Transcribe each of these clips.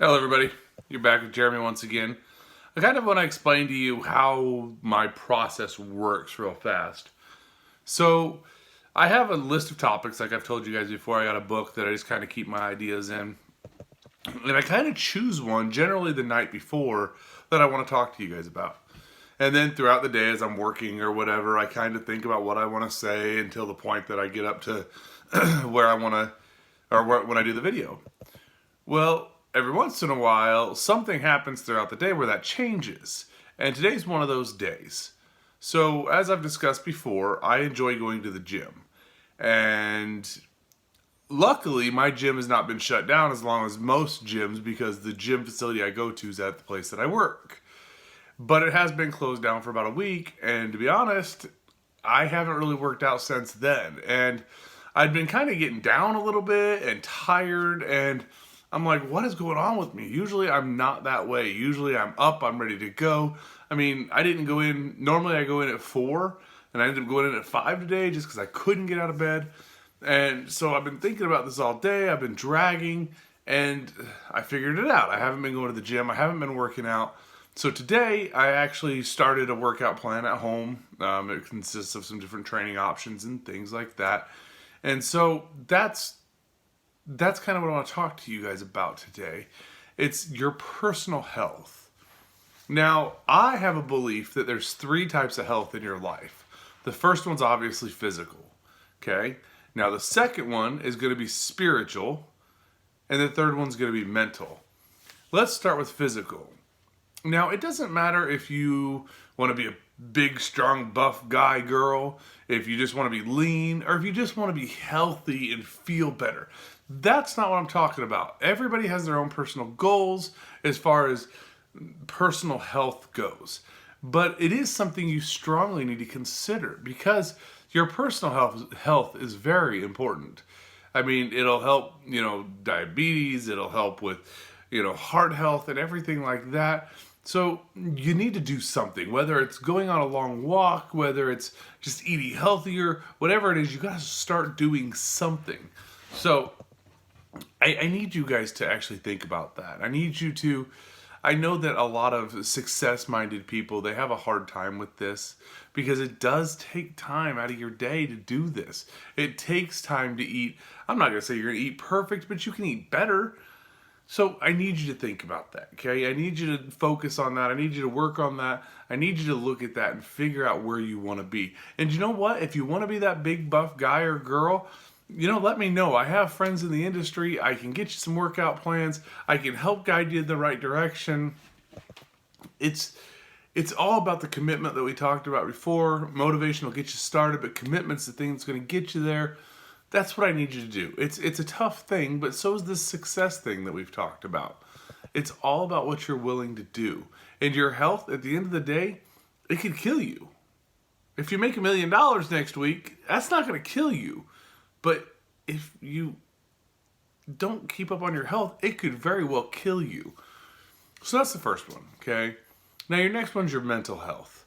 Hello everybody, you're back with Jeremy once again. I kind of want to explain to you how my process works real fast. So I have a list of topics like I've told you guys before. I got a book that I just kind of keep my ideas in. And I kind of choose one generally the night before that I want to talk to you guys about. And then throughout the day as I'm working or whatever, I kind of think about what I want to say until the point that I get up to where I want to, or when I do the video. Well, every once in a while, something happens throughout the day where that changes. And today's one of those days. So, as I've discussed before, I enjoy going to the gym. And luckily, my gym has not been shut down as long as most gyms because the gym facility I go to is at the place that I work. But it has been closed down for about a week, and to be honest, I haven't really worked out since then. And I'd been kind of getting down a little bit and tired, and I'm like, what is going on with me? Usually I'm not that way. Usually I'm up, I'm ready to go. I mean, I didn't go in, normally I go in at 4, and I ended up going in at 5 today just because I couldn't get out of bed. And so I've been thinking about this all day. I've been dragging, and I figured it out. I haven't been going to the gym. I haven't been working out. So today I actually started a workout plan at home. It consists of some different training options and things like that. And so that's kind of what I want to talk to you guys about today. It's your personal health. Now, I have a belief that there's 3 types of health in your life. The first one's obviously physical, okay? Now, the second one is going to be spiritual, and the third one's going to be mental. Let's start with physical. Now, it doesn't matter if you want to be a big, strong, buff guy, girl, if you just want to be lean, or if you just want to be healthy and feel better. That's not what I'm talking about. Everybody has their own personal goals as far as personal health goes. But it is something you strongly need to consider because your personal health is very important. I mean, it'll help, diabetes, it'll help with, heart health and everything like that. So you need to do something, whether it's going on a long walk, whether it's just eating healthier, whatever it is, you got to start doing something. So I need you guys to actually think about that. I know that a lot of success-minded people, they have a hard time with this because it does take time out of your day to do this. It takes time to eat. I'm not going to say you're going to eat perfect, but you can eat better. So I need you to think about that, okay? I need you to focus on that. I need you to work on that. I need you to look at that and figure out where you want to be. And you know what? If you want to be that big buff guy or girl, let me know. I have friends in the industry. I can get you some workout plans. I can help guide you in the right direction. It's all about the commitment that we talked about before. Motivation will get you started, but commitment's the thing that's going to get you there. That's what I need you to do. It's a tough thing, but so is this success thing that we've talked about. It's all about what you're willing to do. And your health, at the end of the day, it could kill you. If you make $1 million next week, that's not going to kill you. But if you don't keep up on your health, it could very well kill you. So that's the first one, okay? Now your next one's your mental health.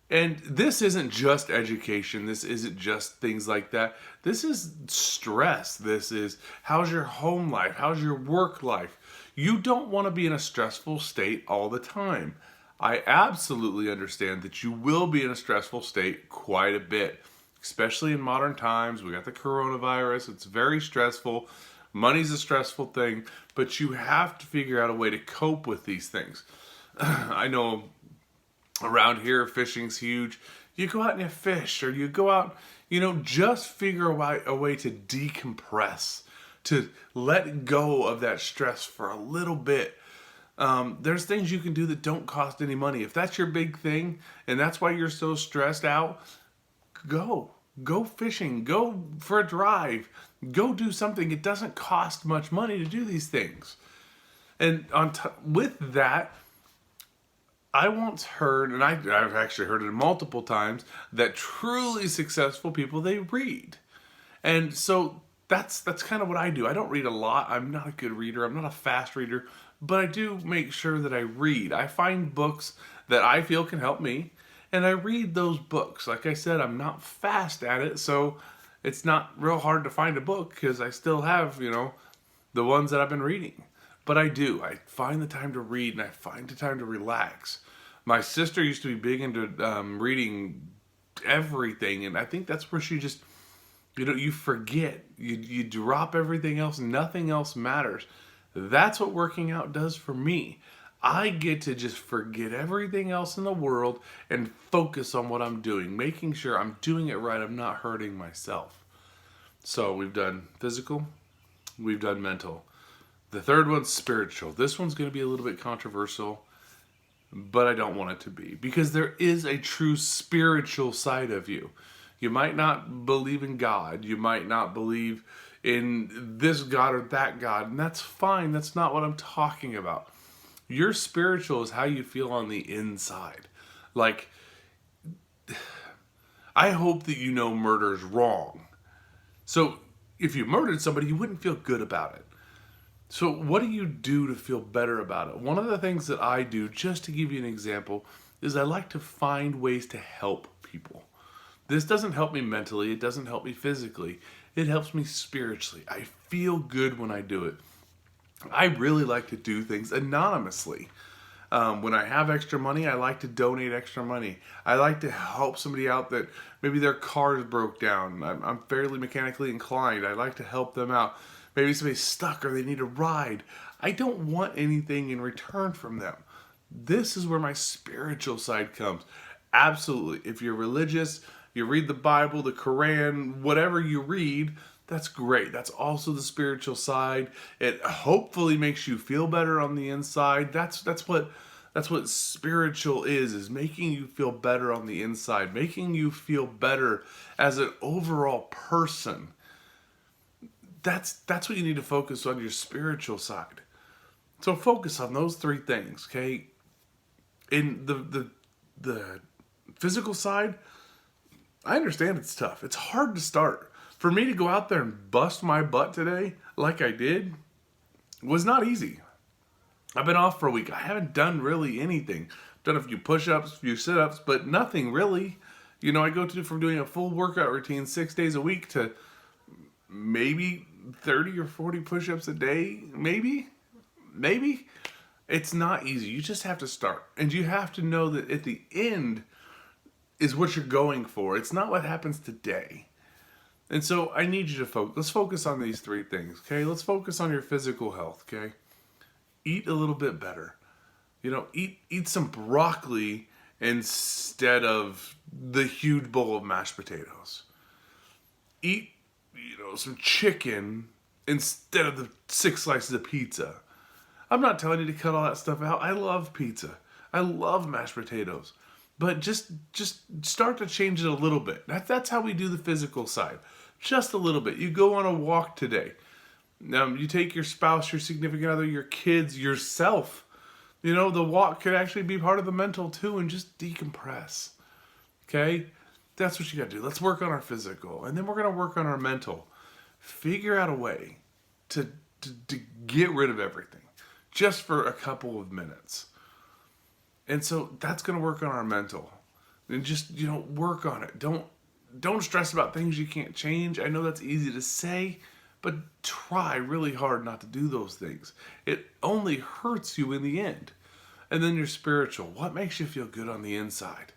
And this isn't just education. This isn't just things like that. This is stress. This is how's your home life? How's your work life? You don't want to be in a stressful state all the time. I absolutely understand that you will be in a stressful state quite a bit, especially in modern times. We got the coronavirus. It's very stressful. Money's a stressful thing, but you have to figure out a way to cope with these things. I know around here, fishing's huge. You go out and you fish, or you go out, just figure a way to decompress, to let go of that stress for a little bit. There's things you can do that don't cost any money. If that's your big thing, and that's why you're so stressed out, go fishing, go for a drive, go do something. It doesn't cost much money to do these things. And with that, I once heard, and I've actually heard it multiple times, that truly successful people, they read. And so that's kind of what I do. I don't read a lot. I'm not a good reader. I'm not a fast reader, but I do make sure that I read. I find books that I feel can help me, and I read those books. Like I said, I'm not fast at it, so it's not real hard to find a book because I still have, the ones that I've been reading. But I do. I find the time to read and I find the time to relax. My sister used to be big into reading everything, and I think that's where she just, you forget. You drop everything else, nothing else matters. That's what working out does for me. I get to just forget everything else in the world and focus on what I'm doing, making sure I'm doing it right, I'm not hurting myself. So we've done physical, we've done mental. The third one's spiritual. This one's going to be a little bit controversial, but I don't want it to be, because there is a true spiritual side of you. You might not believe in God. You might not believe in this God or that God, and that's fine. That's not what I'm talking about. Your spiritual is how you feel on the inside. Like, I hope that you know murder is wrong. So if you murdered somebody, you wouldn't feel good about it. So what do you do to feel better about it? One of the things that I do, just to give you an example, is I like to find ways to help people. This doesn't help me mentally. It doesn't help me physically. It helps me spiritually. I feel good when I do it. I really like to do things anonymously. When I have extra money, I like to donate extra money. I like to help somebody out that maybe their car broke down. I'm fairly mechanically inclined. I like to help them out. Maybe somebody's stuck or they need a ride. I don't want anything in return from them. This is where my spiritual side comes. Absolutely. If you're religious, you read the Bible, the Quran, whatever you read, that's great. That's also the spiritual side. It hopefully makes you feel better on the inside. That's what spiritual is making you feel better on the inside, making you feel better as an overall person. That's what you need to focus on, your spiritual side. So focus on those three things, okay? In the physical side, I understand it's tough. It's hard to start. For me to go out there and bust my butt today, like I did, was not easy. I've been off for a week. I haven't done really anything. I've done a few push-ups, a few sit-ups, but nothing really. I go from doing a full workout routine 6 days a week to maybe 30 or 40 push-ups a day. Maybe. It's not easy. You just have to start. And you have to know that at the end is what you're going for. It's not what happens today. And so I need you to focus. Let's focus on these three things, okay? Let's focus on your physical health, okay? Eat a little bit better. Eat some broccoli instead of the huge bowl of mashed potatoes. Eat, some chicken instead of the 6 slices of pizza. I'm not telling you to cut all that stuff out. I love pizza. I love mashed potatoes. But just start to change it a little bit. That's how we do the physical side. Just a little bit. You go on a walk today. You take your spouse, your significant other, your kids, yourself. The walk could actually be part of the mental too, and just decompress. Okay? That's what you got to do. Let's work on our physical, and then we're going to work on our mental. Figure out a way to get rid of everything just for a couple of minutes. And so that's going to work on our mental. And just, work on it. Don't stress about things you can't change. I know that's easy to say, but try really hard not to do those things. It only hurts you in the end. And then your spiritual. What makes you feel good on the inside?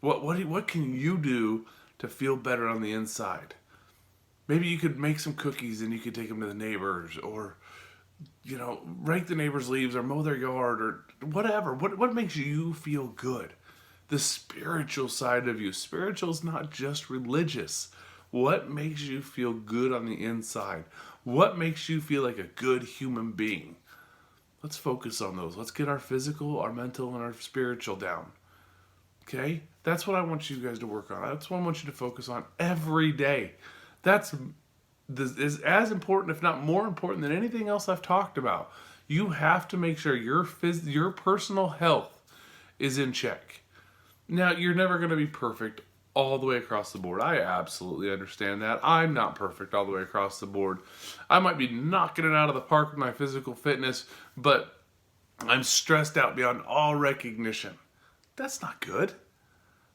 What can you do to feel better on the inside? Maybe you could make some cookies and you could take them to the neighbors, or rake the neighbors' leaves, or mow their yard, or whatever. What makes you feel good? The spiritual side of you. Spiritual is not just religious. What makes you feel good on the inside? What makes you feel like a good human being? Let's focus on those. Let's get our physical, our mental, and our spiritual down. Okay? That's what I want you guys to work on. That's what I want you to focus on every day. That's is as important, if not more important, than anything else I've talked about. You have to make sure your personal health is in check. Now, you're never going to be perfect all the way across the board. I absolutely understand that. I'm not perfect all the way across the board. I might be knocking it out of the park with my physical fitness, but I'm stressed out beyond all recognition. That's not good.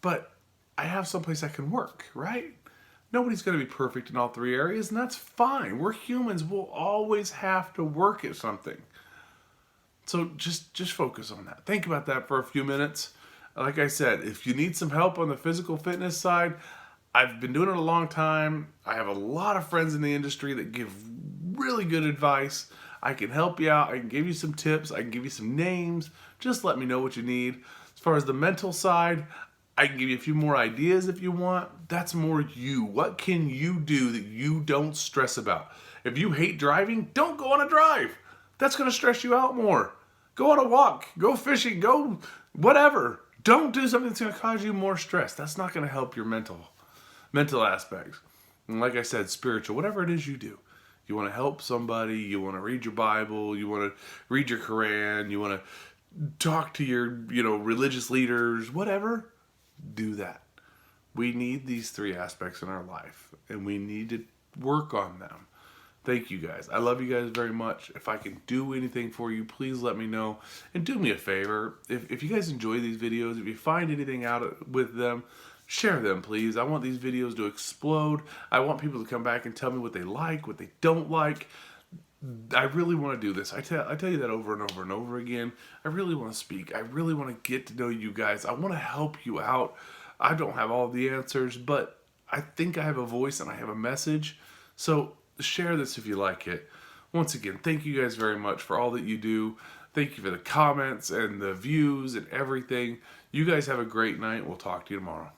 But I have someplace I can work, right? Nobody's going to be perfect in all three areas, and that's fine. We're humans. We'll always have to work at something. So just focus on that. Think about that for a few minutes. Like I said, if you need some help on the physical fitness side, I've been doing it a long time. I have a lot of friends in the industry that give really good advice. I can help you out. I can give you some tips. I can give you some names. Just let me know what you need. As far as the mental side, I can give you a few more ideas if you want. That's more you. What can you do that you don't stress about? If you hate driving, don't go on a drive. That's going to stress you out more. Go on a walk. Go fishing. Go whatever. Don't do something that's going to cause you more stress. That's not going to help your mental aspects. And like I said, spiritual, whatever it is you do. You want to help somebody, you want to read your Bible, you want to read your Quran, you want to talk to your, religious leaders, whatever, do that. We need these three aspects in our life, and we need to work on them. Thank you guys. I love you guys very much. If I can do anything for you, please let me know. And do me a favor, if you guys enjoy these videos, if you find anything out with them, share them, please. I want these videos to explode. I want people to come back and tell me what they like, what they don't like. I really want to do this. I tell you that over and over and over again. I really want to speak. I really want to get to know you guys. I want to help you out. I don't have all the answers, but I think I have a voice and I have a message. So share this if you like it. Once again, thank you guys very much for all that you do. Thank you for the comments and the views and everything. You guys have a great night. We'll talk to you tomorrow.